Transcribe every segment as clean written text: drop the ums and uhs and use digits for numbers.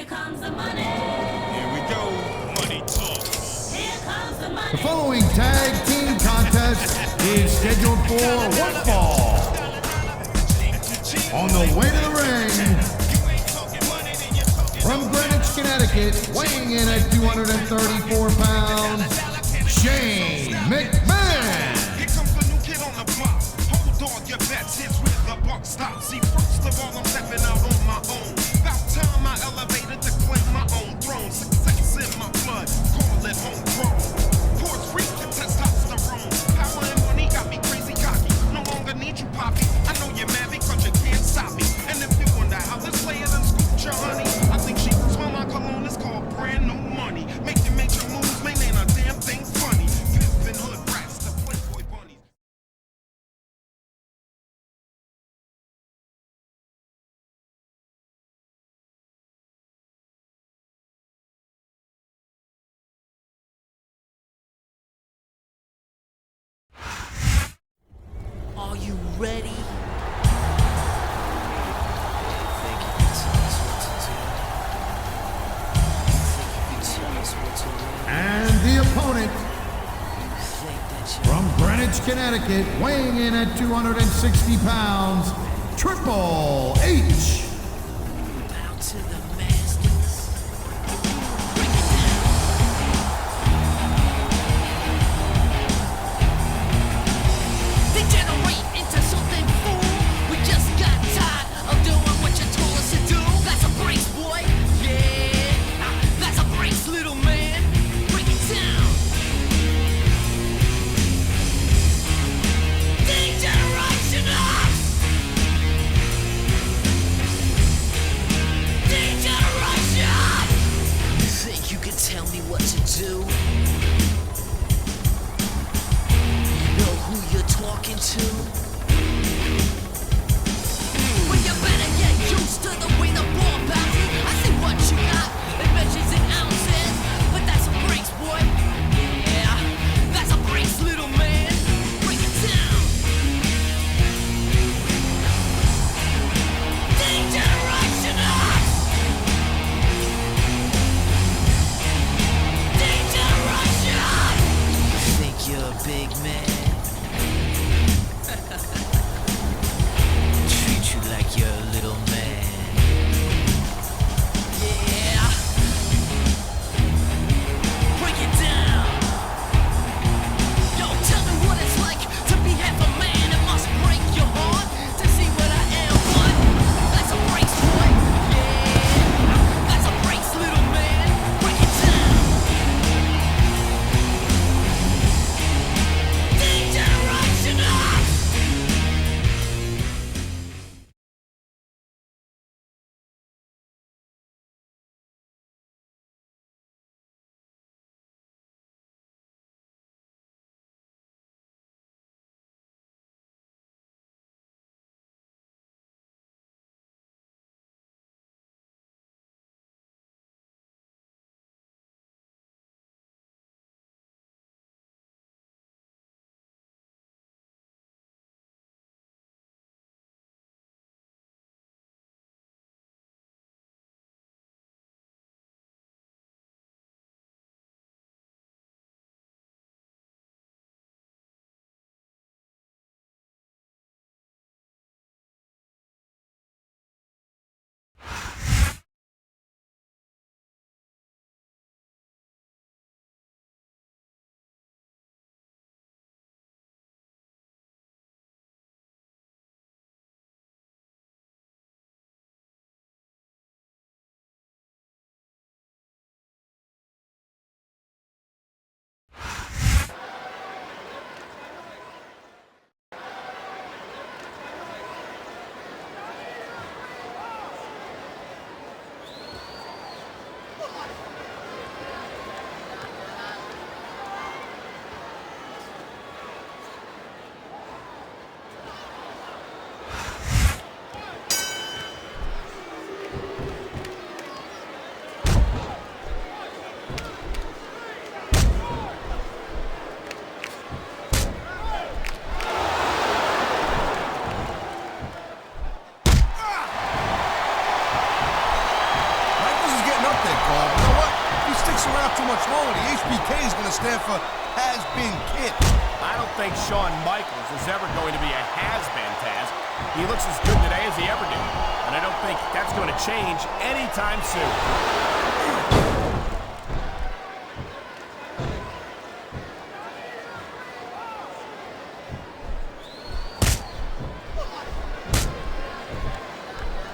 Here comes the money. Here we go. Money talk. Here comes the money. The following tag team contest is scheduled for one fall. On the way to the ring, from Greenwich, Connecticut, weighing in at 234 pounds, Shane McMahon. Here comes the new kid on the block. Hold on your bets, here's where the buck stops. See, first of all, I'm stepping out on my own. About time I elevated to claim my own throne. Success in my blood, call it homegrown. Force freak and testosterone. Power and money got me crazy cocky. No longer need you, Poppy. I know you're mad because you can't stop me. And if you wonder how this player done scooped your honey, I think she smell my cologne. It's called brand new money. Making major moves, man, ain't a damn thing funny. Pimpin' hood rats, the Playboy bunnies. Are you ready? And the opponent, from Greenwich, Connecticut, weighing in at 260 pounds, Triple H. Bow to the masters. Degenerate into something fool. We just got tired of doing what you told us to do. That's a brace, boy. Yeah, that's a brace, little man. Break it down. D-Generation up. D-Generation. You think you can tell me what to do? You know who you're talking to? Well, you better get used to the way the ball bounces. I see what you got. It measures in ounces, but that's a brace, boy. Yeah, that's a brace, little man. Break it down. D-Generation up. D-Generation. You think you're a big man? Treat you like you're a little man. Yeah. Break it down. Yo, tell me what it's like to be half a man. It must break your heart to see what I am, but that's a brace, boy. Yeah, that's a brace, little man. Break it down. D-Generation up. think Shawn Michaels is ever going to be a has-been, Taz. He looks as good today as he ever did, and I don't think that's going to change anytime soon.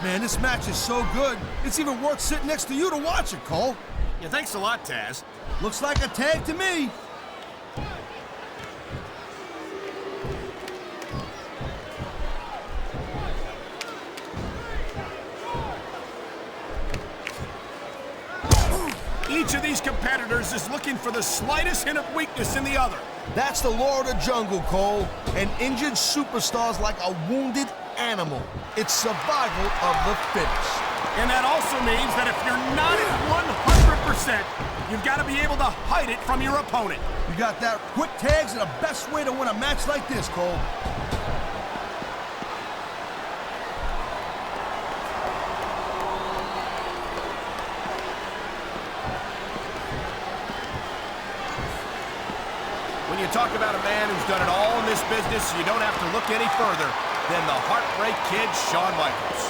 Man, this match is so good, it's even worth sitting next to you to watch it, Cole. Yeah, thanks a lot, Taz. Looks like a tag to me. Each of these competitors is looking for the slightest hint of weakness in the other. That's the law of the jungle, Cole. An injured superstar's like a wounded animal. It's survival of the fittest. And that also means that if you're not at 100%, you've got to be able to hide it from your opponent. You got that? Quick tags are the best way to win a match like this, Cole. When you talk about a man who's done it all in this business, you don't have to look any further than the Heartbreak Kid, Shawn Michaels.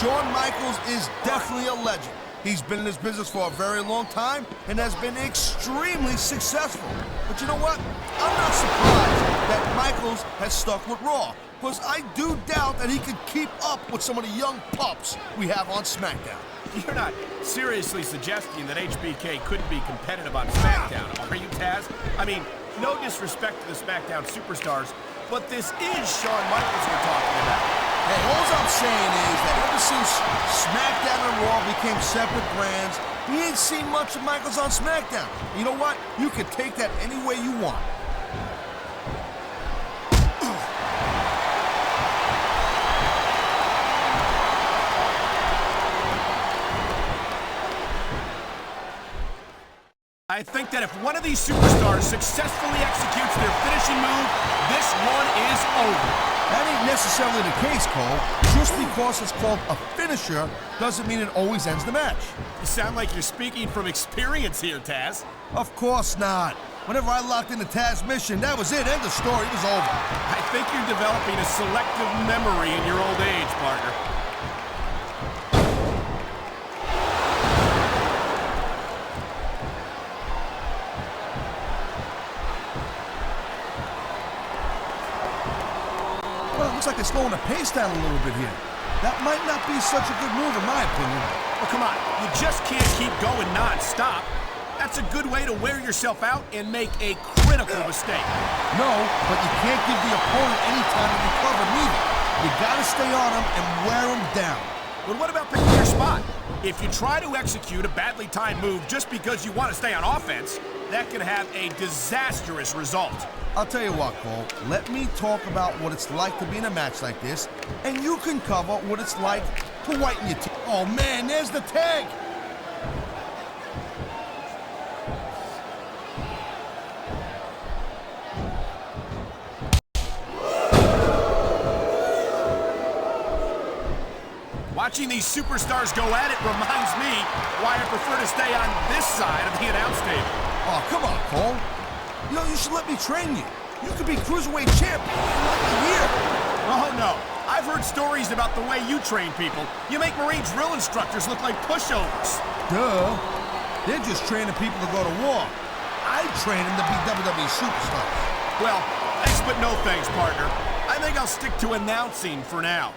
Shawn Michaels is definitely a legend. He's been in this business for a very long time and has been extremely successful. But you know what? I'm not surprised that Michaels has stuck with Raw, because I do doubt that he could keep up with some of the young pups we have on SmackDown. You're not seriously suggesting that HBK couldn't be competitive on SmackDown, are you, Taz? I mean, no disrespect to the SmackDown superstars, but this is Shawn Michaels we're talking about. Hey, all I'm saying is that ever since SmackDown and Raw became separate brands, we ain't seen much of Michaels on SmackDown. You know what? You can take that any way you want. I think that if one of these superstars successfully executes their finishing move, this one is over. That ain't necessarily the case, Cole. Just because it's called a finisher doesn't mean it always ends the match. You sound like you're speaking from experience here, Taz. Of course not. Whenever I locked into Taz's mission, that was it. End of story. It was over. I think you're developing a selective memory in your old age, partner. Well, it looks like they're slowing the pace down a little bit here. That might not be such a good move, in my opinion. Well, come on. You just can't keep going non-stop. That's a good way to wear yourself out and make a critical mistake. No, but you can't give the opponent any time to recover neither. You gotta stay on him and wear him down. But what about picking your spot? If you try to execute a badly timed move just because you want to stay on offense, that can have a disastrous result. I'll tell you what, Cole. Let me talk about what it's like to be in a match like this, and you can cover what it's like to whiten your teeth. Oh, man, there's the tag! Watching these superstars go at it reminds me why I prefer to stay on this side of the announce table. Oh, come on, Cole. You know, you should let me train you. You could be Cruiserweight champion in like a year. Oh, no. I've heard stories about the way you train people. You make Marine drill instructors look like pushovers. Duh. They're just training people to go to war. I train them to be WWE superstars. Well, thanks but no thanks, partner. I think I'll stick to announcing for now.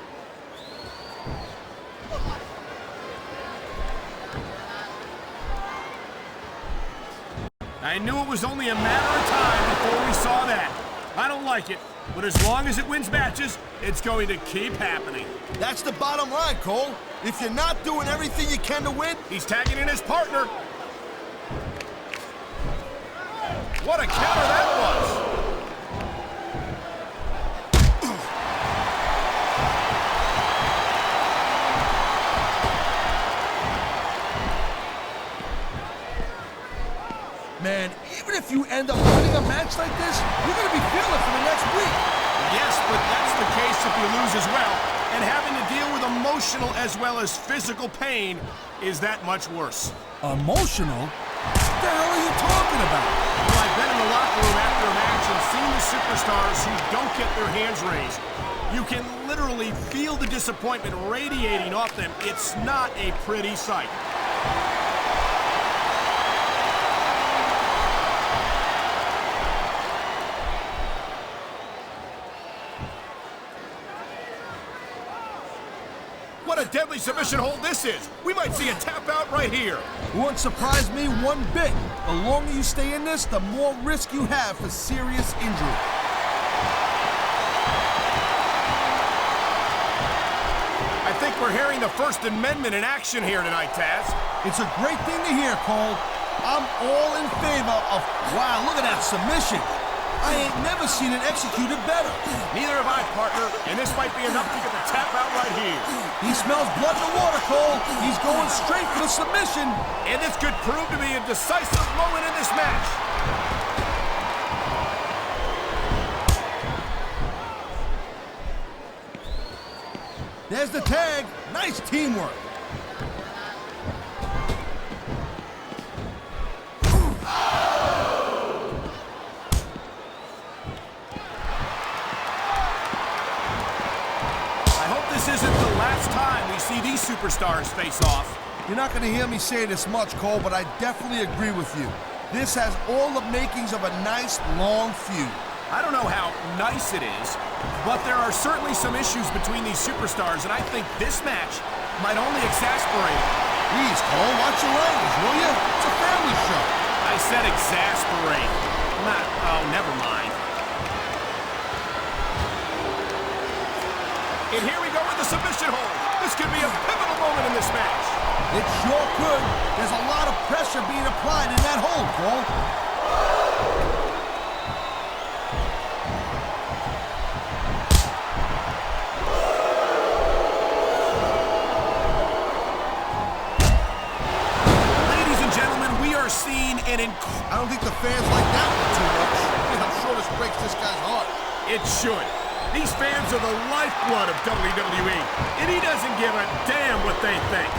I knew it was only a matter of time before we saw that. I don't like it, but as long as it wins matches, it's going to keep happening. That's the bottom line, Cole. If you're not doing everything you can to win... He's tagging in his partner. What a counter that was! Man, even if you end up winning a match like this, you're going to be feeling it for the next week. Yes, but that's the case if you lose as well. And having to deal with emotional as well as physical pain is that much worse. Emotional? What the hell are you talking about? Well, I've been in the locker room after a match and seen the superstars who don't get their hands raised. You can literally feel the disappointment radiating off them. It's not a pretty sight. What a deadly submission hold this is. We might see a tap out right here. It wouldn't surprise me one bit. The longer you stay in this, the more risk you have for serious injury. I think we're hearing the First Amendment in action here tonight, Taz. It's a great thing to hear, Cole. I'm all in favor of... Wow, look at that submission. I ain't never seen it executed better. Neither have I, partner, and this might be enough to get the tap out right here. He smells blood in the water, Cole. He's going straight for the submission. And this could prove to be a decisive moment in this match. There's the tag. Nice teamwork. This isn't the last time we see these superstars face off. You're not going to hear me say this much, Cole, but I definitely agree with you. This has all the makings of a nice, long feud. I don't know how nice it is, but there are certainly some issues between these superstars, and I think this match might only exasperate it. Please, Cole, watch your language, will you? It's a family show. I said exasperate. Oh, never mind. And here we go with the submission hold. This could be a pivotal moment in this match. It sure could. There's a lot of pressure being applied in that hold, Cole. Ladies and gentlemen, we are seeing an I don't think the fans like that one too much. I'm sure this breaks this guy's heart. It should. These fans are the lifeblood of WWE, and he doesn't give a damn what they think.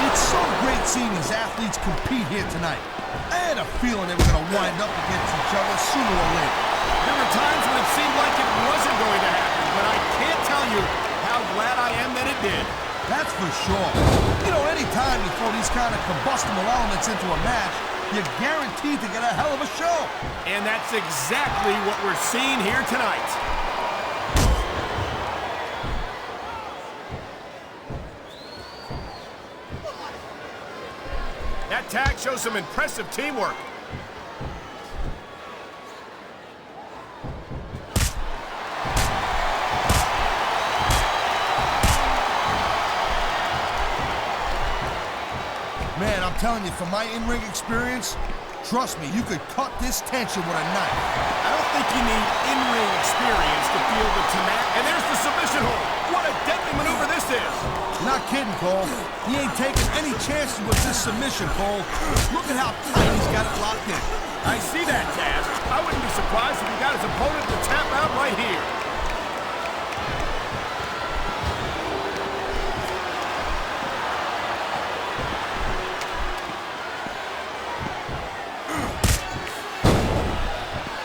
It's so great seeing these athletes compete here tonight. I had a feeling they were going to wind up against each other sooner or later. There were times when it seemed like it wasn't going to happen, but I can't tell you how glad I am that it did. That's for sure. You know, anytime you throw these kind of combustible elements into a match, you're guaranteed to get a hell of a show. And that's exactly what we're seeing here tonight. That tag shows some impressive teamwork. Man, I'm telling you, from my in-ring experience, trust me, you could cut this tension with a knife. I don't think you need in-ring experience to feel the tenacity. And there's the submission hold. What a deadly maneuver this is. You're not kidding, Cole. He ain't taking any chances with this submission, Cole. Look at how tight he's got it locked in. I see that, Taz. I wouldn't be surprised if he got his opponent to tap out right here.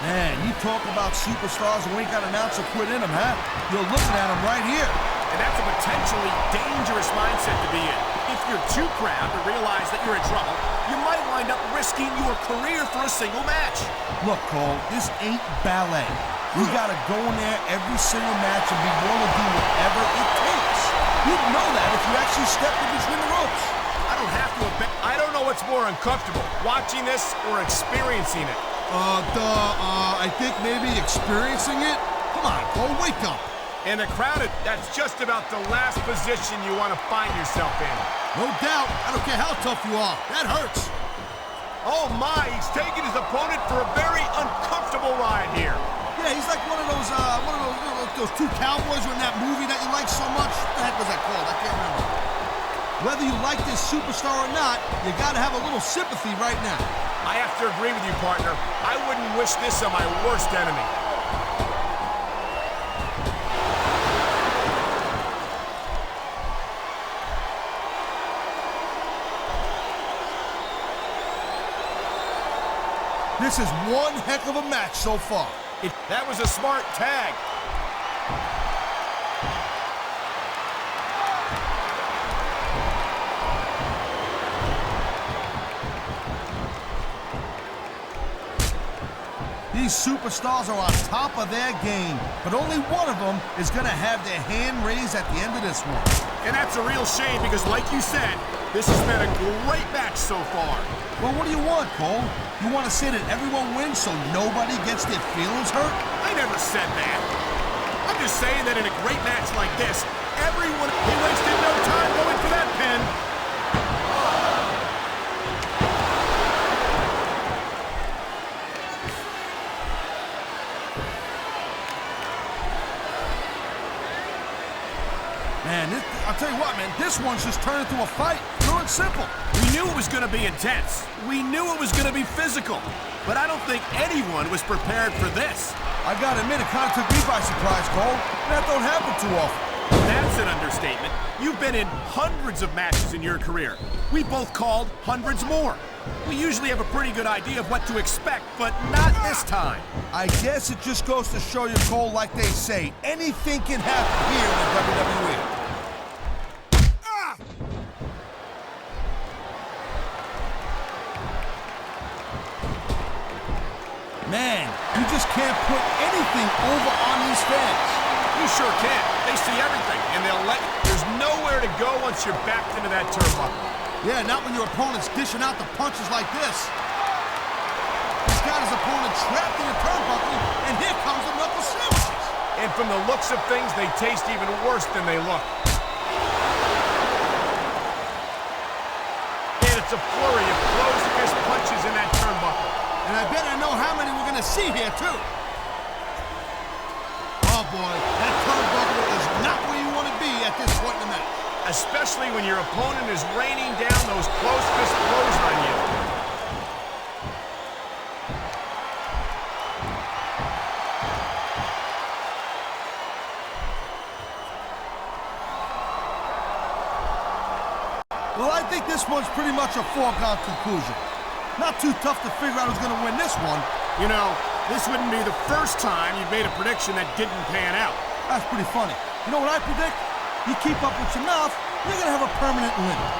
Man, you talk about superstars who ain't got an ounce of quit in them, huh? You're looking at them right here. And that's a potentially dangerous mindset to be in. If you're too proud to realize that you're in trouble, you might wind up risking your career for a single match. Look, Cole, this ain't ballet. You gotta go in there every single match and be willing to do whatever it takes. You'd know that if you actually stepped in between the ropes. I don't have to admit, I don't know what's more uncomfortable, watching this or experiencing it. I think maybe experiencing it? Come on, Cole, wake up. In a crowded, that's just about the last position you want to find yourself in. No doubt. I don't care how tough you are. That hurts. Oh my, he's taking his opponent for a very uncomfortable ride here. Yeah, he's like one of those two cowboys in that movie that you like so much. What the heck was that called? I can't remember. Whether you like this superstar or not, you gotta have a little sympathy right now. I have to agree with you, partner. I wouldn't wish this on my worst enemy. This is one heck of a match so far. That was a smart tag. These superstars are on top of their game, but only one of them is going to have their hand raised at the end of this one. And that's a real shame because, like you said, this has been a great match so far. Well, what do you want, Cole? You want to say that everyone wins so nobody gets their feelings hurt? I never said that. I'm just saying that in a great match like this, everyone... He wasted no time going for that pin. Man, I'll tell you what, man, this one's just turned into a fight. Pure and simple. We knew it was going to be intense. We knew it was going to be physical. But I don't think anyone was prepared for this. I gotta admit, it kind of took me by surprise, Cole. That don't happen too often. That's an understatement. You've been in hundreds of matches in your career. We both called hundreds more. We usually have a pretty good idea of what to expect, but not this time. I guess it just goes to show you, Cole, like they say, anything can happen here in the WWE. Man, you just can't put anything over on these fans. You sure can. They see everything, and they'll let you. There's nowhere to go once you're backed into that turnbuckle. Yeah, not when your opponent's dishing out the punches like this. He's got his opponent trapped in a turnbuckle, and here comes the knuckle sandwiches. And from the looks of things, they taste even worse than they look. And it's a flurry of closed fist punches in that turnbuckle. And I bet I know how many we're gonna see here, too. Oh, boy, that turnbuckle is not where you want to be at this point in the match. Especially when your opponent is raining down those close fist blows on you. Well, I think this one's pretty much a foregone conclusion. Not too tough to figure out who's going to win this one. You know, this wouldn't be the first time you've made a prediction that didn't pan out. That's pretty funny. You know what I predict? You keep up with your mouth, you're going to have a permanent limit.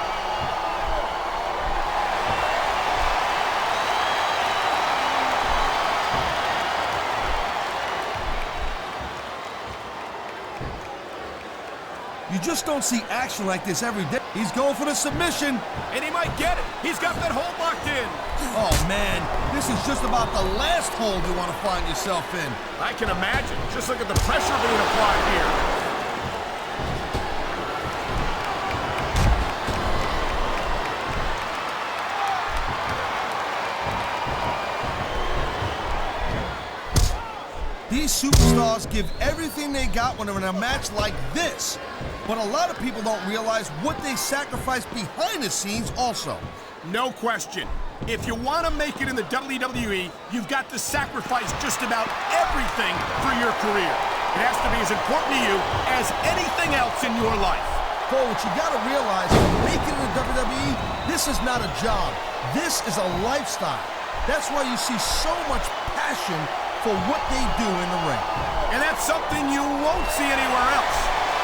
You just don't see action like this every day. He's going for the submission. And he might get it. He's got that hold locked in. Oh, man. This is just about the last hold you want to find yourself in. I can imagine. Just look at the pressure being applied here. These superstars give everything they got when they're in a match like this. But a lot of people don't realize what they sacrifice behind the scenes also. No question. If you want to make it in the WWE, you've got to sacrifice just about everything for your career. It has to be as important to you as anything else in your life. Cole, what you got to realize, making it in the WWE, this is not a job. This is a lifestyle. That's why you see so much passion for what they do in the ring. And that's something you won't see anywhere else.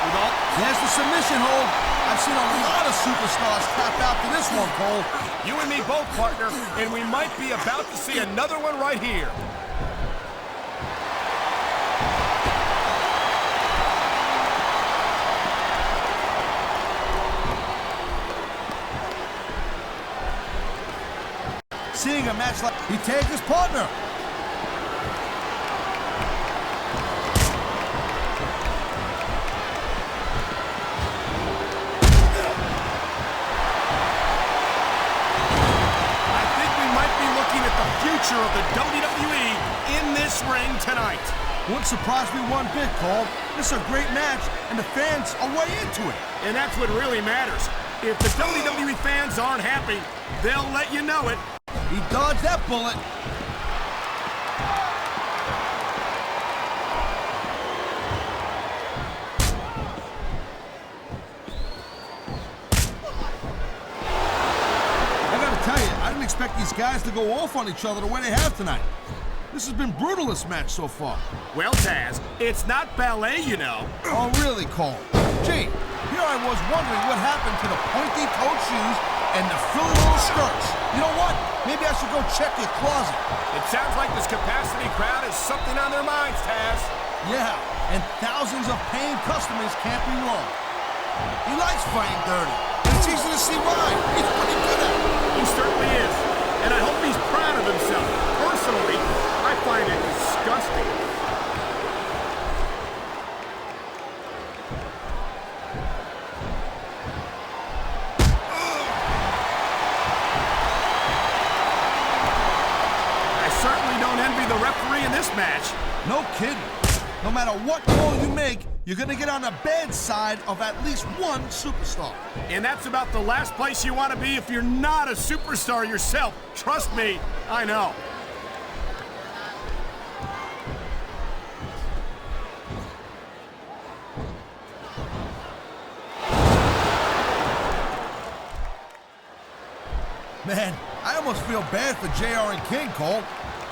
There's the submission hold. I've seen a lot of superstars tap out to this one, Cole. You and me both, partner, and we might be about to see another one right here. Seeing a match like he tagged his partner. Future of the WWE in this ring tonight. Wouldn't surprise me one bit, Cole. This is a great match, and the fans are way into it. And that's what really matters. If the WWE fans aren't happy, they'll let you know it. He dodged that bullet. expect these guys to go off on each other the way they have tonight. This has been brutal, this match so far. Well, Taz, it's not ballet, you know. Oh, really, Cole? Gee, here I was wondering what happened to the pointy-toed shoes and the frilly little skirts. You know what? Maybe I should go check your closet. It sounds like this capacity crowd has something on their minds, Taz. Yeah, and thousands of paying customers can't be wrong. He likes fighting dirty, and it's easy to see why. He's pretty good at it. He certainly is, and I hope he's proud of himself. Personally, I find it disgusting. I certainly don't envy the referee in this match. No kidding. No matter what call you make, you're gonna get on the bad side of at least one superstar. And that's about the last place you want to be if you're not a superstar yourself. Trust me, I know. Man, I almost feel bad for JR and King, Cole.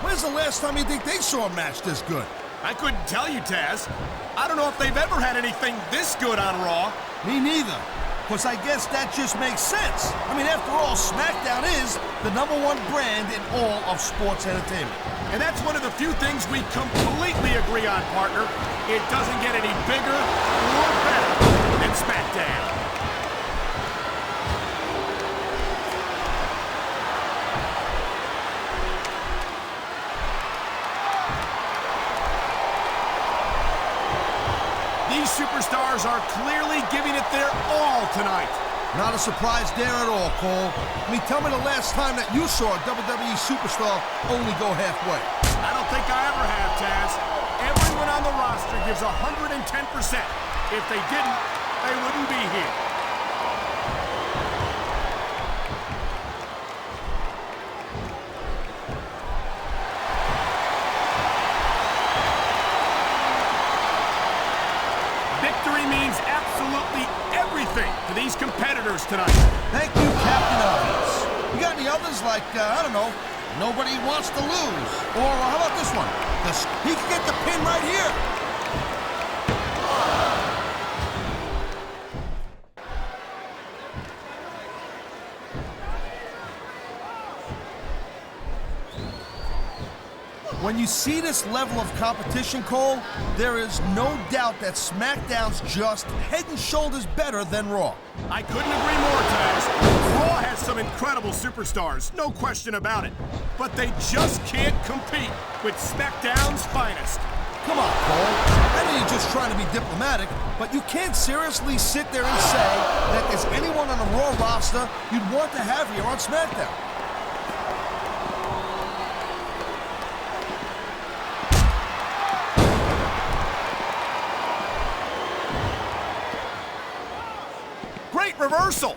When's the last time you think they saw a match this good? I couldn't tell you, Taz. I don't know if they've ever had anything this good on Raw. Me neither. Because I guess that just makes sense. I mean, after all, SmackDown is the #1 brand in all of sports entertainment. And that's one of the few things we completely agree on, partner. It doesn't get any bigger or better than SmackDown. These superstars are clearly giving it their all tonight. Not a surprise there at all, Cole. I mean, tell me the last time that you saw a WWE superstar only go halfway. I don't think I ever have, Taz. Everyone on the roster gives 110%. If they didn't, they wouldn't be here. Victory means absolutely everything to these competitors tonight. Thank you, Captain Obvious. You got any others like, I don't know, nobody wants to lose? Or how about this one? He can get the pin right here. When you see this level of competition, Cole, there is no doubt that SmackDown's just head and shoulders better than Raw. I couldn't agree more, Taz. Raw has some incredible superstars, no question about it. But they just can't compete with SmackDown's finest. Come on, Cole. I know you're just trying to be diplomatic, but you can't seriously sit there and say that there's anyone on the Raw roster you'd want to have here on SmackDown. Great reversal.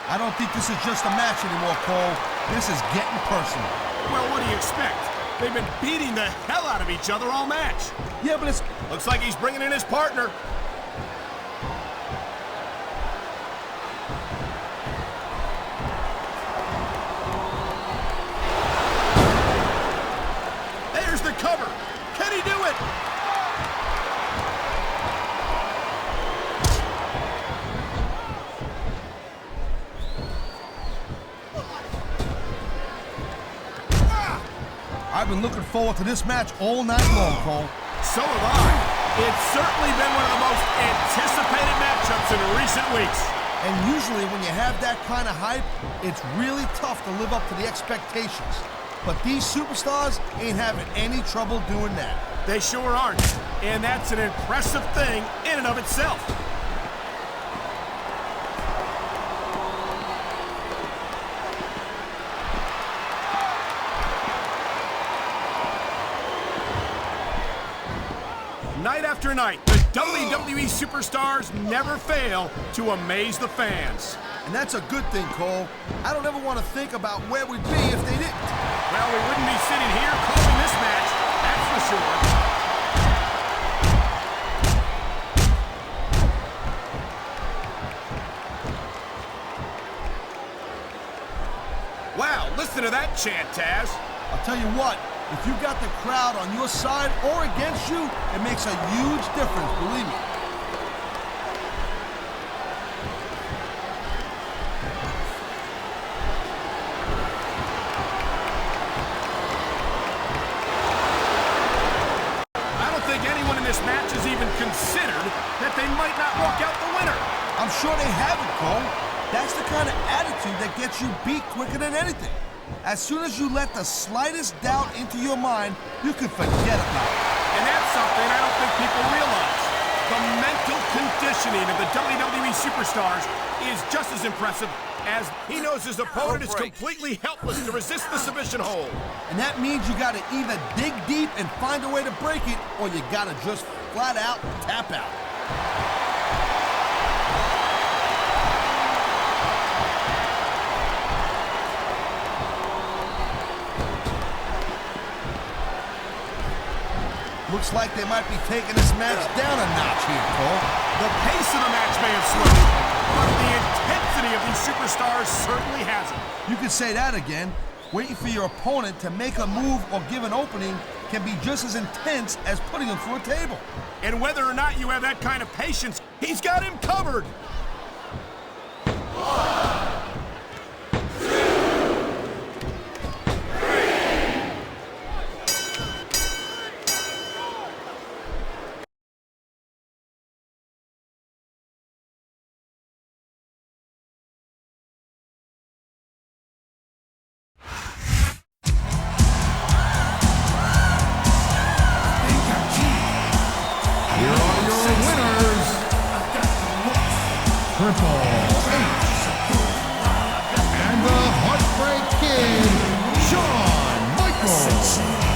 I don't think this is just a match anymore, Cole. This is getting personal. Well, what do you expect? They've been beating the hell out of each other all match. Yeah, but it's... Looks like he's bringing in his partner. There's the cover. Can he do it? I've been looking forward to this match all night long, Cole. So have I. It's certainly been one of the most anticipated matchups in recent weeks. And usually when you have that kind of hype, it's really tough to live up to the expectations. But these superstars ain't having any trouble doing that. They sure aren't. And that's an impressive thing in and of itself. Night after night, the WWE superstars never fail to amaze the fans. And that's a good thing, Cole. I don't ever want to think about where we'd be if they didn't. Well, we wouldn't be sitting here calling this match for sure. Wow, listen to that chant, Taz. I'll tell you what, if you got the crowd on your side or against you, it makes a huge difference, believe me. I don't think anyone in this match has even considered that they might not walk out the winner. I'm sure they haven't, Cole. That's the kind of attitude that gets you beat quicker than anything. As soon as you let the slightest doubt into your mind, you can forget about it. And that's something I don't think people realize. The mental conditioning of the WWE superstars is just as impressive as he knows his opponent is completely helpless to resist the submission hold. And that means you gotta either dig deep and find a way to break it, or you gotta just flat out tap out. Looks like they might be taking this match down a notch here, Cole. The pace of the match may have slowed, but the intensity of these superstars certainly hasn't. You could say that again. Waiting for your opponent to make a move or give an opening can be just as intense as putting him through a table. And whether or not you have that kind of patience, he's got him covered. Triple H. And the Heartbreak Kid, Shawn Michaels.